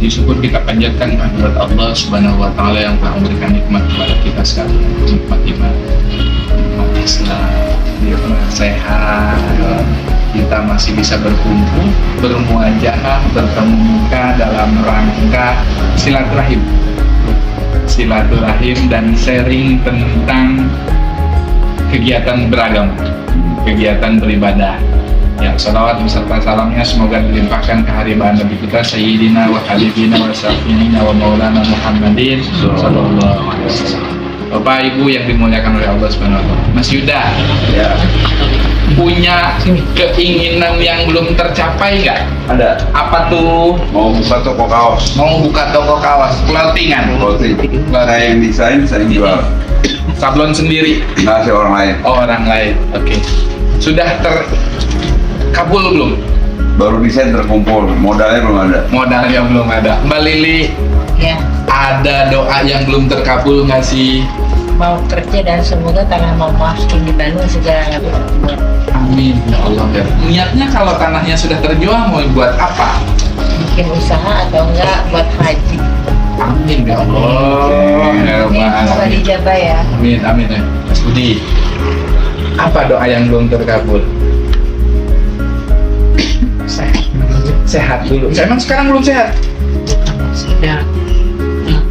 puji syukur kita panjatkan kehadirat Allah Subhanahu wa taala yang telah memberikan nikmat kepada kita sekalian, nikmat iman, nikmat Islam, nikmat sehat. Kita masih bisa berkumpul, bermuajahah, bertemu muka dalam rangka silaturahim dan sharing tentang kegiatan beragama, kegiatan beribadah. Ya, salawat beserta salamnya semoga dilimpahkan ke hariban Nabi kita Sayyidina wa Habibina wa Syafi'ina wa Maulana Muhammadin sallallahu alaihi wasallam. Bapak Ibu yang dimuliakan oleh Allah Subhanahu wa taala. Mas Yuda, ya, punya keinginan yang belum tercapai nggak? Ada. Apa tuh? Mau buka toko kaos. Mau buka toko kaos, clothingan. Saya yang desain, saya yang jual. Sablon sendiri? Nggak sih orang lain. Oh, orang lain. Oke. Sudah terkabul belum? Baru desain terkumpul, modalnya belum ada. Modalnya belum ada. Mbak Lili, Ya, ada doa yang belum terkabul nggak sih? mau kerja dan semoga tanah mama di Bandung segera dapat. Amin ya Allah. Ya. Niatnya kalau tanahnya sudah terjual mau buat apa? Bikin usaha atau enggak buat haji. Amin ya Allah. Ya Ini Rabbal semoga Alamin. dijabah ya. Amin amin ya. Mas Budi, apa doa yang belum terkabul? Sehat dulu. Saya emang sekarang belum sehat. Ya,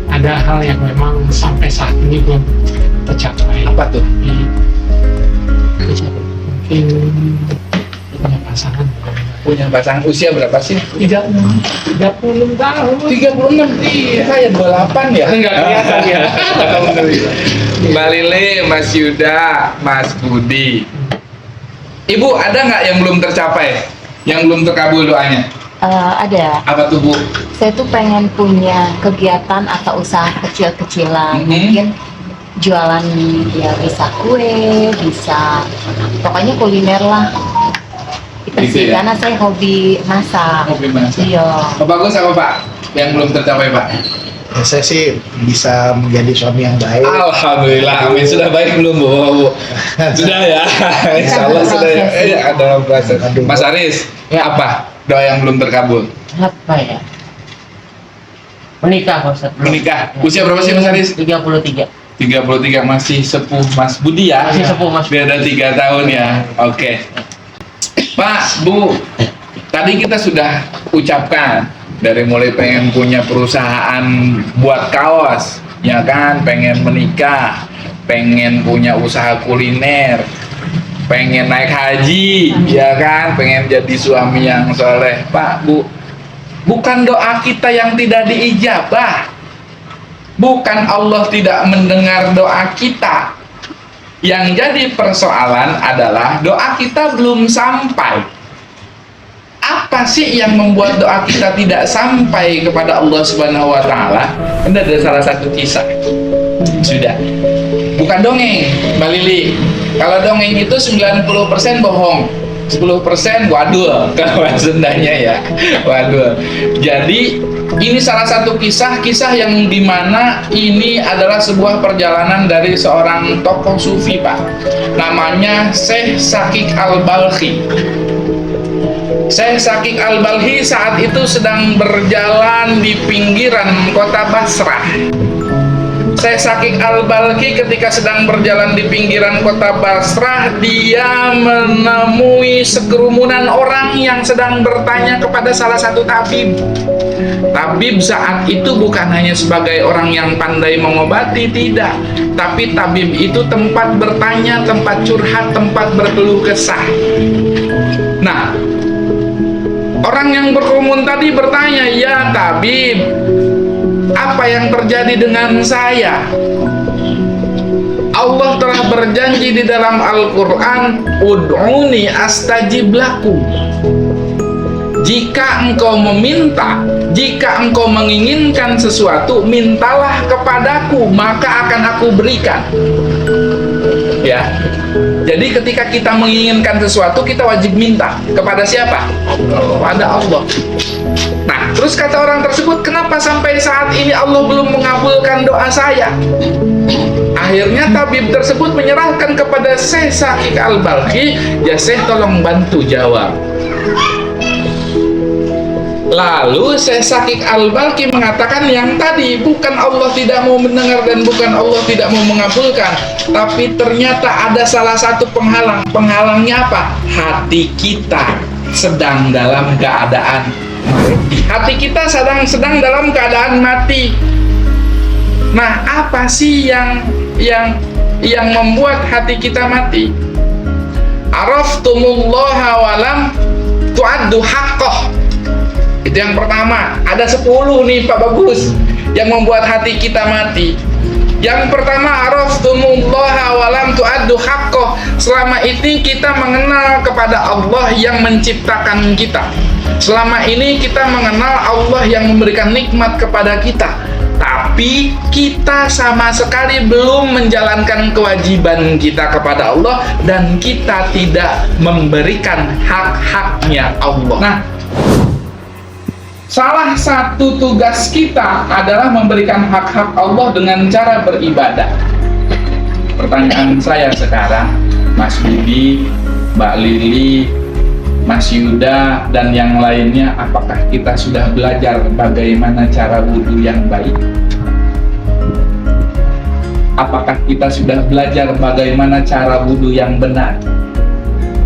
ada hal yang memang sampai saat ini belum tercapai. Apa tuh? Mungkin punya pasangan. Punya pasangan usia berapa sih? 30 tahun. 36. Iya, saya 28 ya. Enggak kelihatan ya. Mbak Lili, Mas Yuda, Mas Budi. Ibu, ada nggak yang belum tercapai? Yang belum terkabul doanya? Ada. Apa tuh, Bu? Saya tuh pengen punya kegiatan atau usaha kecil-kecilan. Mhm. Mungkin jualan ya bisa kue, bisa pokoknya kuliner lah. Itu Gitu sih ya? karena saya hobi masak. Hobi masak. Iya. Pak Bagus apa Pak? Yang belum tercapai Pak? Ya, saya sih bisa menjadi suami yang baik. Alhamdulillah, amin. Sudah baik belum Bu? Sudah ya? Insya Allah sudah ya. Ada proses. Mas Aris, apa doa yang belum terkabul? Apa ya? Menikah Pak Ustadz. Menikah. Usia berapa sih Mas Aris? 33. 33, masih sepuh Mas Budi ya? Masih sepuh, Mas. Beda 3 tahun ya. Oke. Pak, Bu, tadi kita sudah ucapkan dari mulai pengen punya perusahaan buat kaos, ya kan? Pengen menikah, pengen punya usaha kuliner, pengen naik haji, ya kan? Pengen jadi suami yang soleh. Pak, Bu, bukan doa kita yang tidak diijabah. Bukan Allah tidak mendengar doa kita. Yang jadi persoalan adalah doa kita belum sampai. Apa sih yang membuat doa kita tidak sampai kepada Allah Subhanahu wa taala? Ini ada salah satu kisah. Sudah. Bukan dongeng, Mbak Lili. Kalau dongeng itu 90% bohong. 10% wadul kalau Sundanya ya. Wadul. Jadi ini salah satu kisah yang dimana ini adalah sebuah perjalanan dari seorang tokoh sufi Pak. Namanya Syekh Syakik Al-Balkhi. Syekh Syakik Al-Balkhi saat itu sedang berjalan di pinggiran kota Basrah. Syekh Syakik Al-Balkhi ketika sedang berjalan di pinggiran kota Basrah, dia menemui sekerumunan orang yang sedang bertanya kepada salah satu tabib. Tabib saat itu bukan hanya sebagai orang yang pandai mengobati, tidak. Tapi tabib itu tempat bertanya, tempat curhat, tempat berkeluh kesah. Nah, orang yang berkerumun tadi bertanya, "Ya tabib, apa yang terjadi dengan saya? Allah telah berjanji di dalam Al-Quran, Ud'uni astajib lakum. Jika engkau meminta, jika engkau menginginkan sesuatu, mintalah kepadaku, maka akan aku berikan." Ya. Jadi ketika kita menginginkan sesuatu, kita wajib minta kepada siapa? Kepada Allah. Nah, terus kata orang tersebut, kenapa sampai saat ini Allah belum mengabulkan doa saya? Akhirnya tabib tersebut menyerahkan kepada Syekh Syakik Al-Balkhi, "Ya Syekh, tolong bantu jawab. Lalu Syekh Shakik Al-Balki mengatakan yang tadi, bukan Allah tidak mau mendengar dan bukan Allah tidak mau mengabulkan, tapi ternyata ada salah satu penghalang. Penghalangnya apa? Hati kita sedang dalam keadaan mati. Hati kita sedang dalam keadaan mati. Nah, apa sih yang membuat hati kita mati? Araftumullaha walam tu'addu haqqah. Itu yang pertama. Ada 10 nih Pak Bagus yang membuat hati kita mati. Yang pertama, araftumullaha walam tu'addu haqqah. Selama ini kita mengenal kepada Allah yang menciptakan kita. Selama ini kita mengenal Allah yang memberikan nikmat kepada kita. Tapi kita sama sekali belum menjalankan kewajiban kita kepada Allah dan kita tidak memberikan hak-haknya Allah. Nah, salah satu tugas kita adalah memberikan hak-hak Allah dengan cara beribadah. Pertanyaan saya sekarang, Mas Budi, Mbak Lili, Mas Yuda, dan yang lainnya, apakah kita sudah belajar bagaimana cara wudhu yang baik? Apakah kita sudah belajar bagaimana cara wudhu yang benar?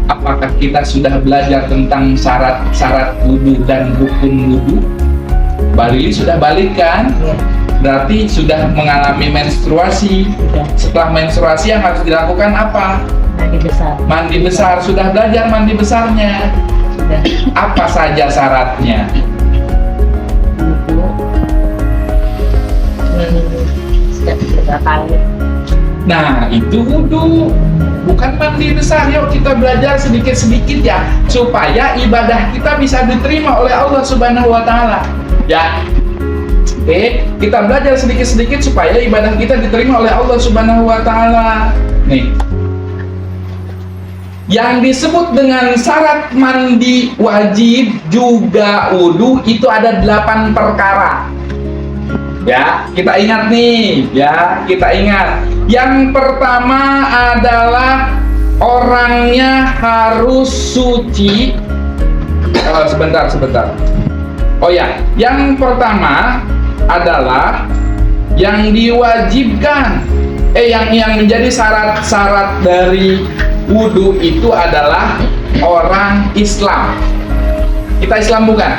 Apakah kita sudah belajar tentang syarat-syarat wudhu dan rukun wudhu? Mbak Lili sudah balik kan? Ya, Berarti sudah mengalami menstruasi. sudah. Setelah menstruasi yang harus dilakukan apa? Mandi besar. Mandi besar. Sudah belajar mandi besarnya. Sudah. Apa saja syaratnya? Wudhu. Setiap 3 kali. Nah, itu wudhu, bukan mandi besar. Yuk kita belajar sedikit-sedikit ya, supaya ibadah kita bisa diterima oleh Allah Subhanahu wa Ta'ala. Ya, oke, kita belajar sedikit-sedikit supaya ibadah kita diterima oleh Allah Subhanahu wa Ta'ala. Nih, yang disebut dengan syarat mandi wajib juga wudhu itu ada 8 perkara. Ya, kita ingat nih, ya, kita ingat. Yang pertama adalah orangnya harus suci. Sebentar. Oh ya, yang pertama adalah yang diwajibkan, yang menjadi syarat-syarat dari wudhu itu adalah orang Islam. Kita Islam bukan?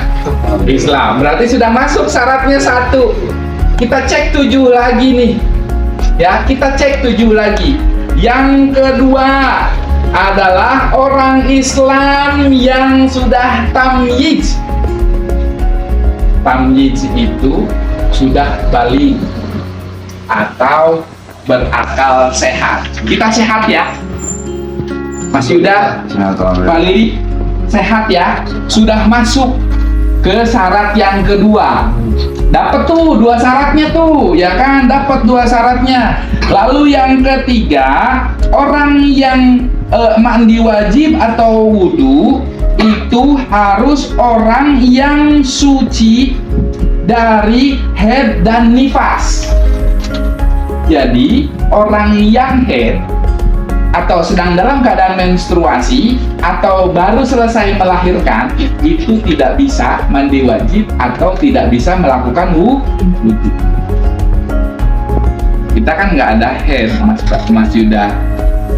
Islam. Berarti sudah masuk syaratnya 1. Kita cek 7 lagi nih. Ya, kita cek 7 lagi. Yang kedua adalah orang Islam yang sudah tamyiz. Tamyiz itu sudah balik atau berakal sehat. Kita sehat ya, Mas Yuda, Pak Lili, sehat ya, sudah masuk ke syarat yang kedua. Dapat tuh 2 syaratnya tuh, ya kan? Dapat 2 syaratnya. Lalu yang ketiga, orang yang mandi wajib atau wudhu itu harus orang yang suci dari haid dan nifas. Jadi orang yang haid atau sedang dalam keadaan menstruasi atau baru selesai melahirkan itu tidak bisa mandi wajib atau tidak bisa melakukan wudhu. Kita kan nggak ada haid, Mas Yuda,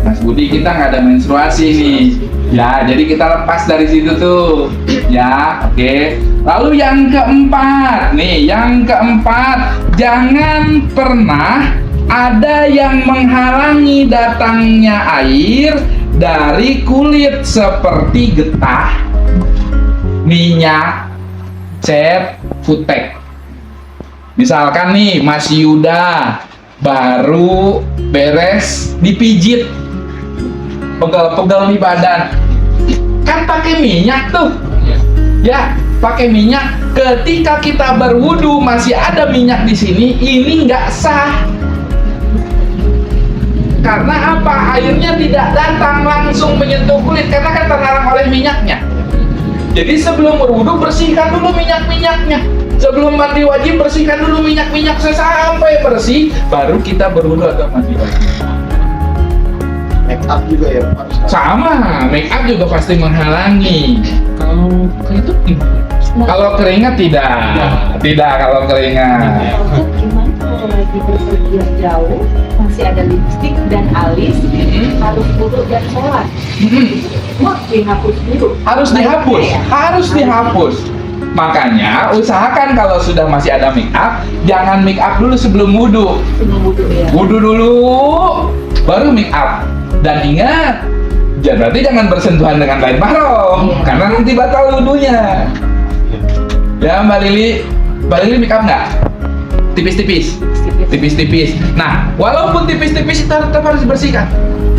Mas Budi, kita nggak ada menstruasi nih. Ya, jadi kita lepas dari situ tuh. Ya, oke. Lalu yang keempat, jangan pernah ada yang menghalangi datangnya air dari kulit seperti getah, minyak, cat, futek. Misalkan nih Mas Yuda baru beres dipijit, pegel-pegel nih badan, kan pakai minyak tuh, ya pakai minyak. Ketika kita berwudu masih ada minyak di sini, ini nggak sah. Karena apa? Airnya tidak datang langsung menyentuh kulit karena kan terhalang oleh minyaknya. Jadi sebelum berwudu bersihkan dulu minyak-minyaknya. Sebelum mandi wajib bersihkan dulu minyak-minyak sampai bersih, baru kita berwudu atau mandi wajib. Make up juga ya Pak? Sama, make up juga pasti menghalangi. Kalau itu gimana? Kalau keringat tidak kalau keringat. Dokter, gimana kalau lagi berpergian jauh masih ada lipstik dan alis harus wudhu dan sholat? Wah, dihapus dulu. Harus dihapus. Makanya usahakan kalau sudah masih ada make up, jangan make up dulu sebelum wudhu. Sebelum wudhu ya. Wudhu dulu, baru make up. Dan ingat, berarti jangan bersentuhan dengan lain mahram, karena nanti batal wudhunya. Ya Mbak Lili make up nggak? Tipis-tipis. Nah, walaupun tipis-tipis itu tetap harus dibersihkan.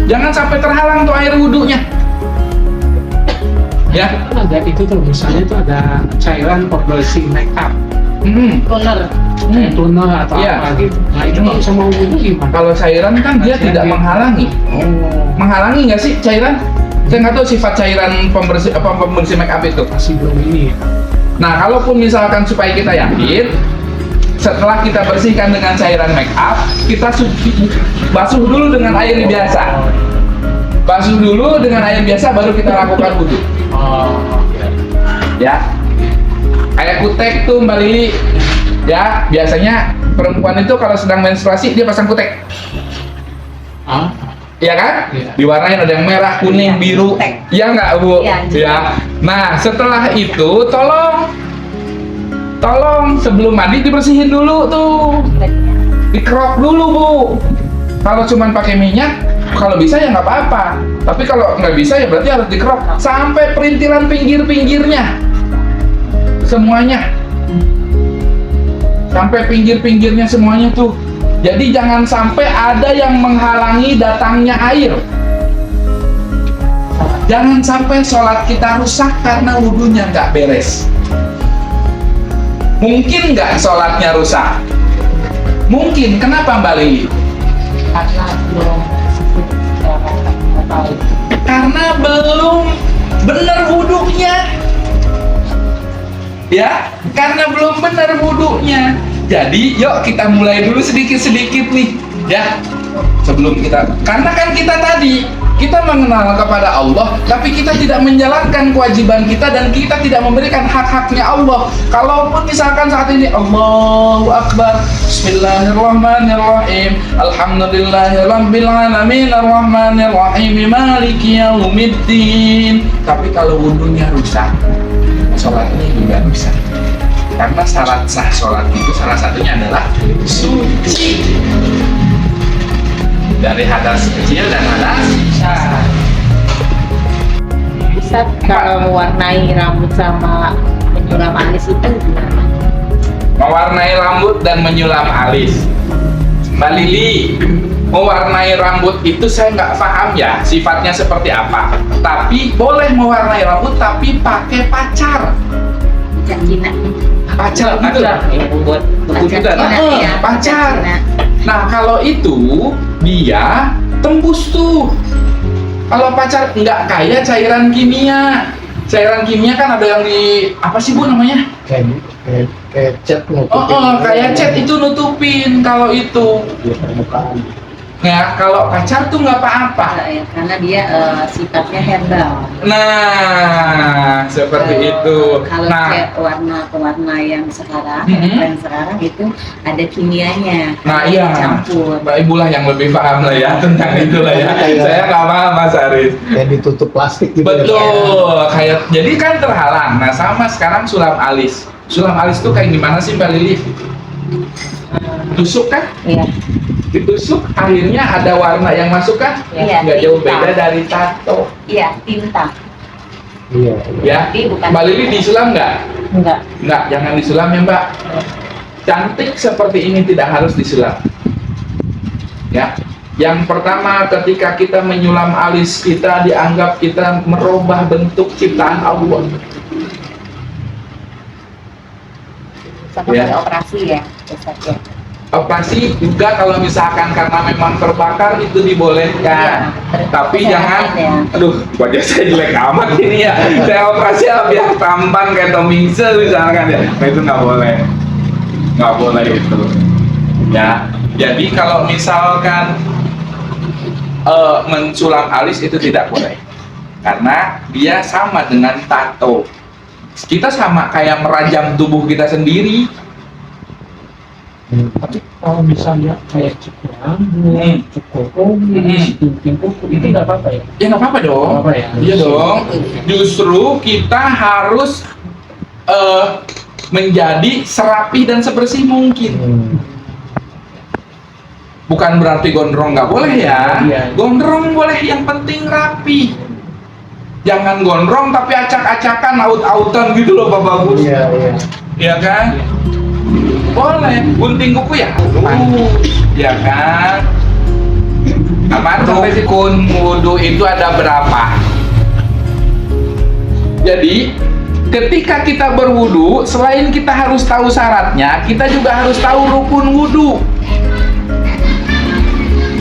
Jangan sampai terhalang tuh air wudhunya. Ya. Ada itu tuh, misalnya itu ada cairan pembersih make up, Toner. toner atau Iya. apa gitu. Nah itu kalau sama wudhu gimana? Kalau cairan kan dia tidak menghalangi. Menghalangi nggak sih cairan? Saya nggak tahu sifat cairan pembersih make up itu. Masih belum ini. Nah, kalaupun misalkan supaya kita yakin, setelah kita bersihkan dengan cairan make up, kita basuh dulu dengan air biasa. Basuh dulu dengan air biasa, baru kita lakukan wudhu. Ya, kayak kutek tuh Mbak Lili. Ya, biasanya perempuan itu kalau sedang menstruasi dia pasang kutek. Iya kan? Iya. Diwarnain ada yang merah, kuning, biru. Iya nggak Bu? Iya. Ya. Nah, setelah itu tolong sebelum mandi dibersihin dulu tuh. Dikerok dulu Bu. Kalau cuman pakai minyak, kalau bisa ya nggak apa-apa. Tapi kalau nggak bisa ya berarti harus dikerok sampai perintilan pinggir-pinggirnya. Semuanya. Sampai pinggir-pinggirnya semuanya tuh. Jadi jangan sampai ada yang menghalangi datangnya air. Jangan sampai sholat kita rusak karena wudhunya nggak beres. Mungkin nggak sholatnya rusak? Mungkin. Kenapa Mbak Lili? Karena belum Karena belum benar wudhunya. Ya, karena belum benar wudhunya. Jadi, yuk kita mulai dulu sedikit-sedikit nih, ya. Sebelum karena kan kita mengenal kepada Allah, tapi kita tidak menjalankan kewajiban kita dan kita tidak memberikan hak-haknya Allah. Kalaupun misalkan saat ini Allahu Akbar, Bismillahirrahmanirrahim, Alhamdulillahirabbil alamin, Arrahmanirrahim, Maliki yaumiddin. Tapi kalau wudhunya rusak, sholatnya juga rusak. Karena syarat sah sholat itu salah satunya adalah suci dari hadas kecil dan hadas besar. Bisa kalau mewarnai rambut sama menyulam alis itu gimana? Mewarnai rambut dan menyulam alis. Mbak Lili, mewarnai rambut itu saya nggak paham ya sifatnya seperti apa. Tapi boleh mewarnai rambut tapi pakai pacar. Minyak Cina. Pacar gitu. Yang buat Pacar. Pacar. Nah kalau itu dia tembus tuh. Kalau pacar nggak kayak cairan kimia. Cairan kimia kan ada yang di apa sih Bu namanya? Kayak cat nutupin. Kayak cat itu nutupin kalau itu. Di permukaan. Ya kalau pacar tuh nggak apa-apa. Ya, karena dia sifatnya herbal. Nah seperti itu. Kalau Nah warna yang sekarang, Mhm. yang sekarang itu ada kimianya. Nah Ada iya, dicampur. Mbak Ibu lah yang lebih paham lah ya tentang itu lah ya. Saya nggak paham Mas Aris. Kayak ditutup plastik gitu. Betul, kayak jadi kan terhalang. Nah sama sekarang sulam alis. Sulam alis tuh kayak gimana sih Mbak Lili? Tusuk kan? Iya. Ditusuk akhirnya ada warna yang masuk kan? Iya, Nggak jauh tinta. beda dari tato. Iya, tinta. Iya. Ya, Tapi bukan Mbak Lili disulam nggak? Enggak. Nggak, jangan disulam ya Mbak. Cantik seperti ini tidak harus disulam. Ya, yang pertama ketika kita menyulam alis kita dianggap kita merubah bentuk ciptaan Allah. Sama Ya. kayak operasi ya, Ustaz ya. Operasi juga kalau misalkan karena memang terbakar itu dibolehkan. Iya, Tapi kesehatan jangan, ya. aduh wajah saya jelek amat ini ya. Saya operasi biar tampan kayak Tomingse misalkan ya. Nah itu nggak boleh itu. Ya, jadi kalau misalkan mensulam alis itu tidak boleh. Karena dia sama dengan tato. Kita sama kayak merajam tubuh kita sendiri. Tapi kalau misalnya kayak cukur rambut, cukur kumis, gunting kuku, itu nggak apa-apa ya? Ya nggak apa-apa dong. Nggak apa ya? Iya dong. Justru kita harus menjadi serapi dan sebersih mungkin. Bukan berarti gondrong nggak boleh ya. Iya. Gondrong boleh, yang penting rapi. Jangan gondrong tapi acak-acakan, aut-autan gitu loh Pak Bagus. Iya, iya. Iya kan? Boleh. Gunting kuku ya? Iya kan? Aman sampai rukun wudu itu ada berapa? Jadi ketika kita berwudu, selain kita harus tahu syaratnya, kita juga harus tahu rukun wudu.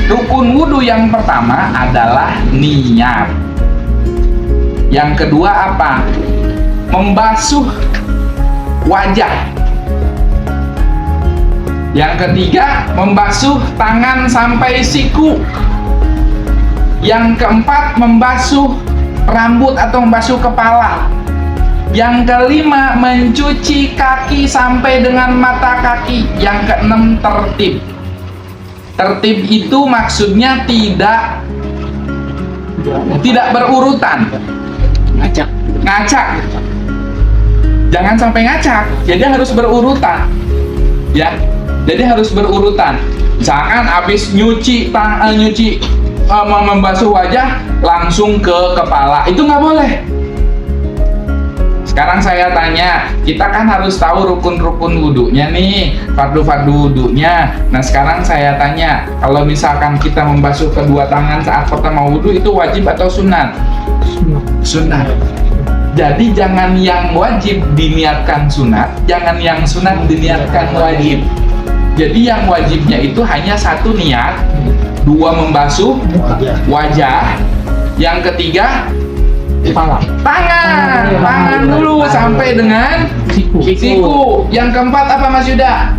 Rukun wudu yang pertama adalah niat. Yang kedua apa? Membasuh wajah. Yang ketiga, membasuh tangan sampai siku. Yang keempat, membasuh rambut atau membasuh kepala. Yang kelima, mencuci kaki sampai dengan mata kaki. Yang keenam, tertib. Tertib itu maksudnya tidak berurutan. Ngacak. Jangan sampai ngacak. Jadi harus berurutan. Ya. Jadi harus berurutan. Misalkan habis membasuh wajah langsung ke kepala, itu nggak boleh. Sekarang saya tanya, kita kan harus tahu rukun-rukun wudunya nih, fardu-fardu wudunya. Nah sekarang saya tanya, kalau misalkan kita membasuh kedua tangan saat pertama wudu itu wajib atau sunat? Sunat. Jadi jangan yang wajib diniatkan sunat, jangan yang sunat diniatkan wajib. Jadi yang wajibnya itu hanya satu niat, dua membasuh wajah, yang ketiga Kepala. tangan dulu sampai dengan siku. Yang keempat apa Mas Yuda?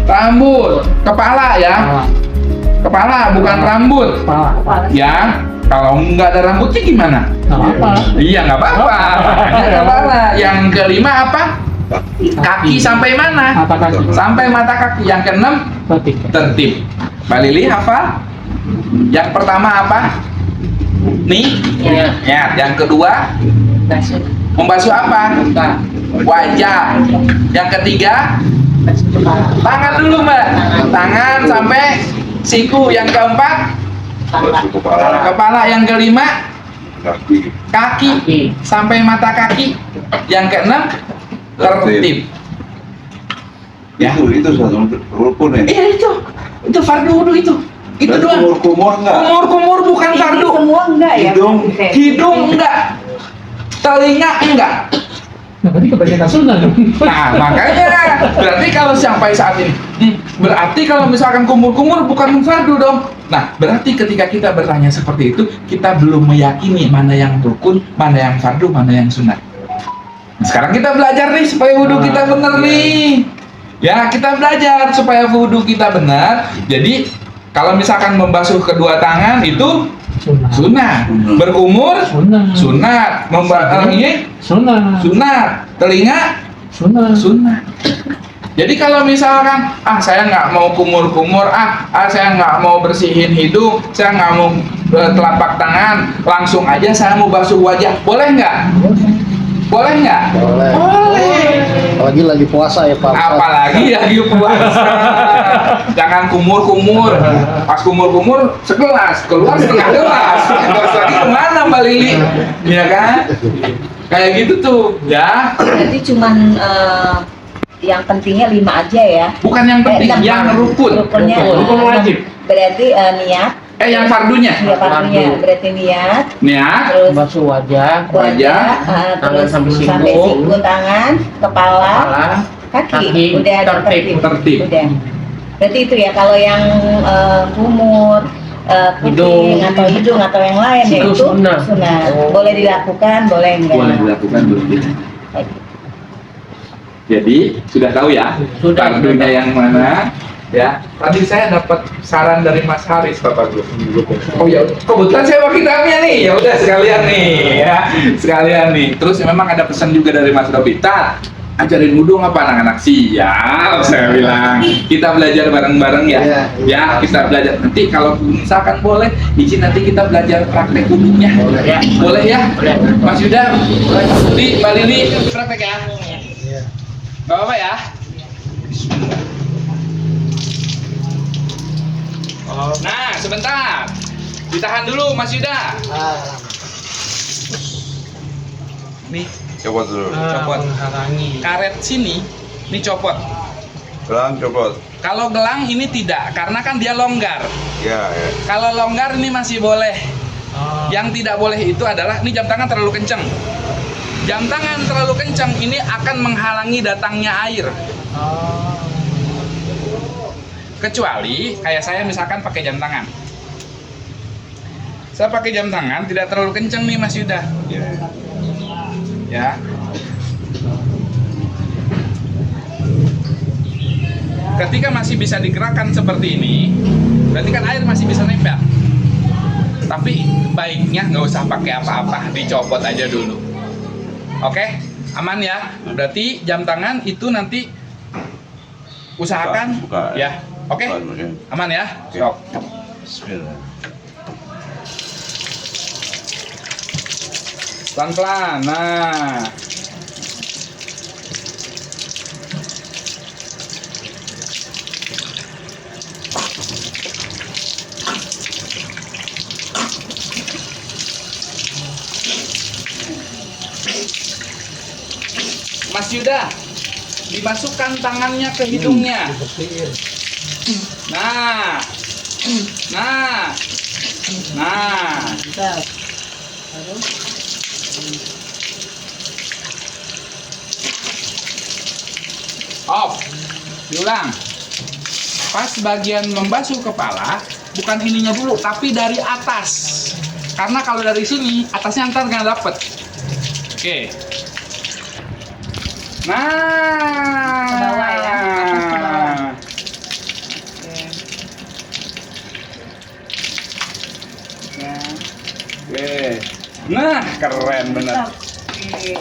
Rambut. Kepala ya. Kepala bukan rambut. Kepala. Ya. Kalau nggak ada rambutnya gimana? Nggak apa-apa. Iya nggak apa-apa. Hanya kepala. Yang kelima apa? Kaki sampai mana? Mata kaki. Sampai mata kaki. Yang keenam tertib. Mbak Lili hafal? Yang pertama apa? Nih. Ya. Yang kedua Basuh. membasuh apa? Wajah. Yang ketiga Basuh kepala. tangan dulu Mbak. Tangan sampai siku. Yang keempat kepala. Yang kelima kaki sampai mata kaki. Yang keenam tertib. Ya. Itu satu rukun ya. Iya itu fardu wudu itu doang. Kumur enggak? Kumur bukan Ini fardu. semua enggak ya? Hidung enggak, telinga enggak. Nah, berarti kebanyakan sunnah dong. Nah makanya berarti kalau sampai saat ini, berarti kalau misalkan kumur bukan fardu dong. Nah berarti ketika kita bertanya seperti itu, kita belum meyakini mana yang rukun, mana yang fardu, mana yang sunat. Nah, sekarang kita belajar nih supaya wudhu kita benar nih. Ya kita belajar supaya wudhu kita benar. Jadi kalau misalkan membasuh kedua tangan itu sunat, berkumur sunat, sunat, telinga sunat. Jadi kalau misalkan saya nggak mau kumur, saya nggak mau bersihin hidung, saya nggak mau telapak tangan, langsung aja saya mau basuh wajah, boleh nggak? Boleh nggak? Boleh. Apalagi lagi puasa ya Pak. Apalagi lagi puasa. Jangan kumur. Pas kumur segelas, keluar setengah gelas. Terus lagi kemana Mbak Lili? Iya kan? Kayak gitu tuh, ya. Berarti cuman yang pentingnya 5 aja ya. Bukan yang penting, yang rukun. Rukunnya Rukun wajib. Berarti niat. Yang fardunya. Iya fardunya. Berarti niat. Niat, Terus Basuh wajah, wajah, terus sampai siku. sampai siku, tangan, kepala, kaki. Udah ada tertib. Udah. Berarti itu ya kalau yang kumur, kuping atau hidung atau yang lain ya Itu itu sunnah. sunat. Boleh dilakukan, boleh enggak. boleh dilakukan boleh tidak. Jadi sudah tahu ya Sudah. fardunya yang mana, Ya, tadi saya dapat saran dari Mas Haris, Bapak Guru. Oh ya, kebetulan saya pakai kitabnya nih. Ya udah sekalian nih, ya. Sekalian nih. Terus memang ada pesan juga dari Mas Robi. Ajarin wudhu apa anak-anak? Siap, saya bilang. Kita belajar bareng-bareng ya. Iya. Ya, kita belajar. Nanti kalau misalkan boleh, izin nanti kita belajar praktek wudhunya. Boleh. Ya, boleh ya? Boleh. Mas Yuda, di Mbak Lili praktek ya. Iya. Gak apa-apa ya? Nah, sebentar. Ditahan dulu, Mas Yuda. Nih, Copot dulu. Copot. Menghalangi. karet sini, ini copot. Gelang copot. Kalau gelang ini tidak, karena kan dia longgar. Ya, ya. Kalau longgar ini masih boleh. Oh. Yang tidak boleh itu adalah, ini jam tangan terlalu kencang. Jam tangan terlalu kencang ini akan menghalangi datangnya air. Oh. Kecuali kayak saya misalkan pakai jam tangan. Saya pakai jam tangan tidak terlalu kencang nih Mas Yuda. Ya. Ya. Ketika masih bisa digerakkan seperti ini, berarti kan air masih bisa nempel. Tapi baiknya nggak usah pakai apa-apa, dicopot aja dulu. Oke, aman ya. Berarti jam tangan itu nanti usahakan Buka. ya. Oke, Oke. aman ya. Oke. Sok. Bismillah. Pelan-pelan. Nah. Mas Yuda, dimasukkan tangannya ke hidungnya. Dibersihin. Nah. Nah. Nah. Mantap. Off. Diulang. Pas bagian membasuh kepala, bukan ininya dulu, tapi dari atas. Karena kalau dari sini, atasnya ntar nggak dapet. Oke. Nah. Ke bawah ya, atas ke bawah. Oke. Nah, keren bener. Oke.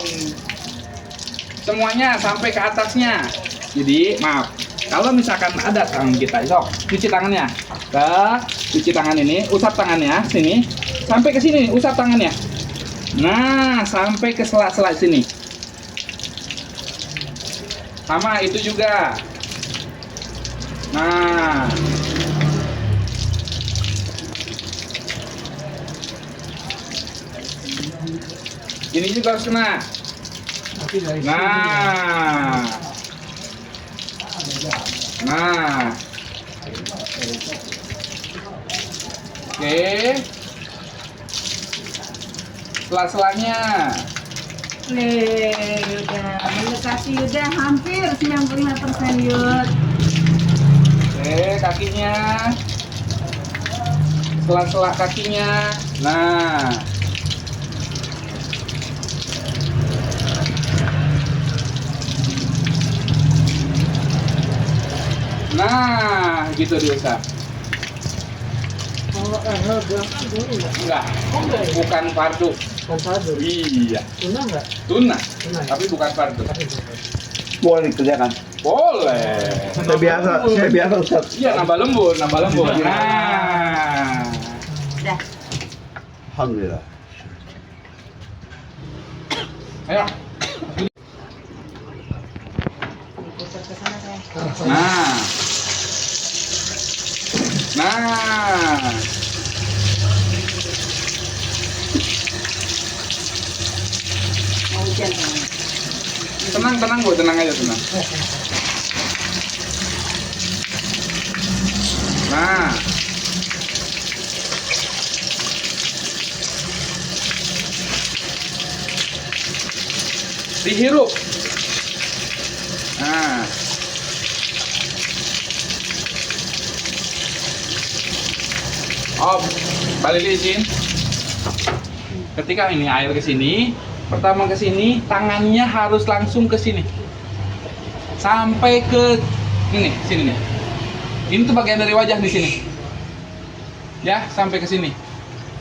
Semuanya sampai ke atasnya. Jadi, maaf. Kalau misalkan ada tangan kita, sok, cuci tangannya. Cuci tangan ini, usap tangannya, sini. Sampai ke sini, usap tangannya. Nah, sampai ke sela-sela sini. Sama, itu juga. Nah. Ini juga harus kena. Tapi dari sini. Nah. Nah. Oke. Sela-selanya. Yuda, mendekati Yuda hampir 95% Yud. Oke, kakinya. Sela-sela kakinya. Nah. Nah, gitu diusap. Enggak, bukan fardu. Konsaldo. Iya, Tuna nggak? sunnah, Tuna ya? tapi bukan fardu. Tapi bukan. Boleh dikerjakan. Boleh. Saya biasa Ustaz. Iya, nambah lembut, nambah lembut. Nah. Udah. Alhamdulillah. Ayo. Diputar ke sana saya. Nah. Nah. Mau hujan kan? Tenang, tenang Bu, tenang aja, tenang. Nah. Dihirup. Nah. Oh, balik izin. Ketika ini air ke sini, pertama ke sini, tangannya harus langsung ke sini. Sampai ke ini, sini nih. Ini tuh bagian dari wajah di sini. Ya, sampai ke sini.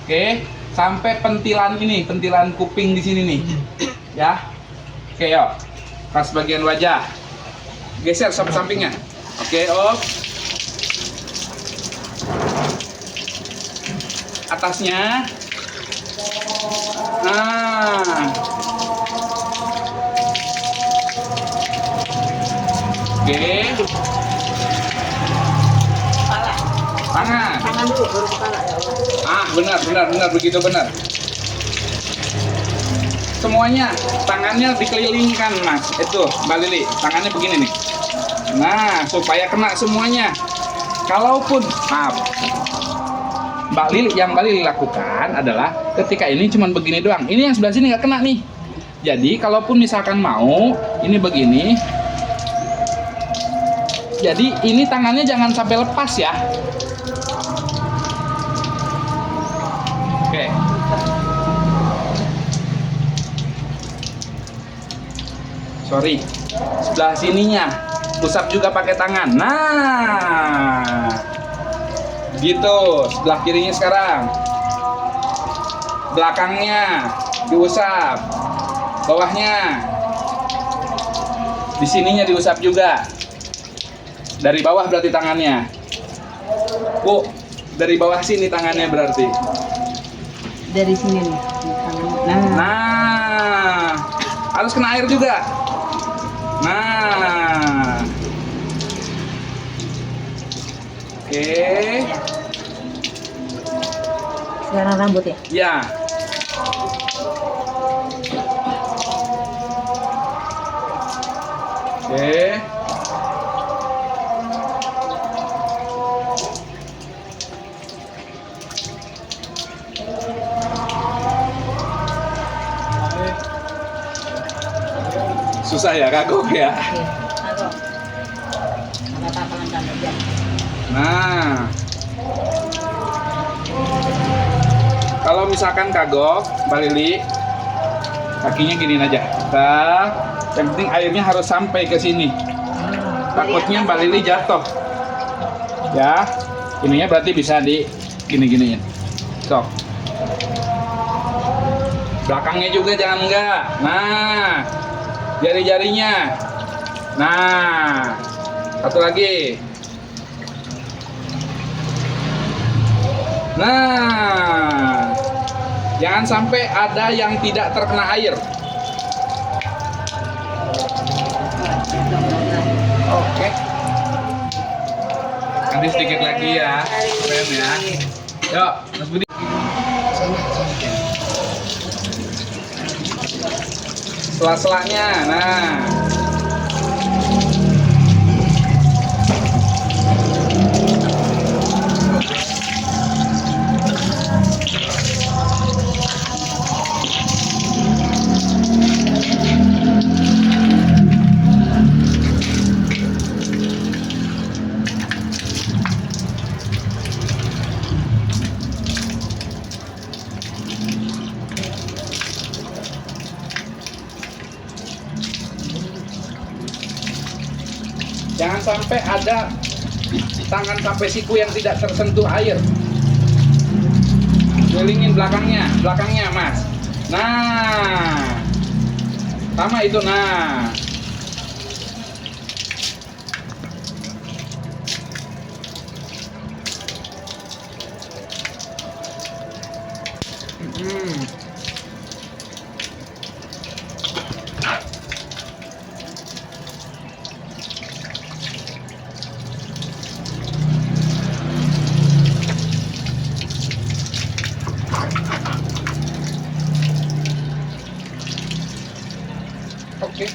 Oke, sampai pentilan ini, pentilan kuping di sini nih. Ya. Oke, yuk. Pas bagian wajah. Geser sampai sampingnya. Oke, op. Atasnya. Nah. Oke. Kepala. Tangan. Tangan dulu baru kepala ya Allah. Benar, begitu benar. Semuanya, tangannya dikelilingkan, Mas. Itu, Mbak Lili, tangannya begini nih. Nah, supaya kena semuanya. Kalaupun, maaf, Mbak Lili lakukan adalah ketika ini cuman begini doang. Ini yang sebelah sini nggak kena nih. Jadi, kalaupun misalkan mau, ini begini. Jadi, ini tangannya jangan sampai lepas ya. Oke. Sorry, sebelah sininya usap juga pakai tangan. Nah, gitu. Sebelah kirinya sekarang, belakangnya diusap, bawahnya, di sininya diusap juga. Dari bawah berarti tangannya, Bu. Dari bawah sini tangannya berarti. Dari sini nih. Nah, harus kena air juga. Nah, oke. Sekarang rambut ya. Ya. Oke. Susah ya, kagok ya. Iya. Kagok. Ada tangan aja. Nah, kalau misalkan kagok, Mbak Lili, kakinya giniin aja. Nah, yang penting airnya harus sampai ke sini. Takutnya Mbak Lili jatuh. Ya, ininya berarti bisa di gini-giniin. Sok. Belakangnya juga jangan enggak. Nah, jari-jarinya. Nah, satu lagi. Nah, jangan sampai ada yang tidak terkena air. Oke. Nanti sedikit lagi ya, keren ya. Yuk, Mas Budi. Sela-selanya, nah. Jangan sampai ada tangan sampai siku yang tidak tersentuh air. Kelilingin belakangnya Mas. Nah, sama itu, nah. Oke.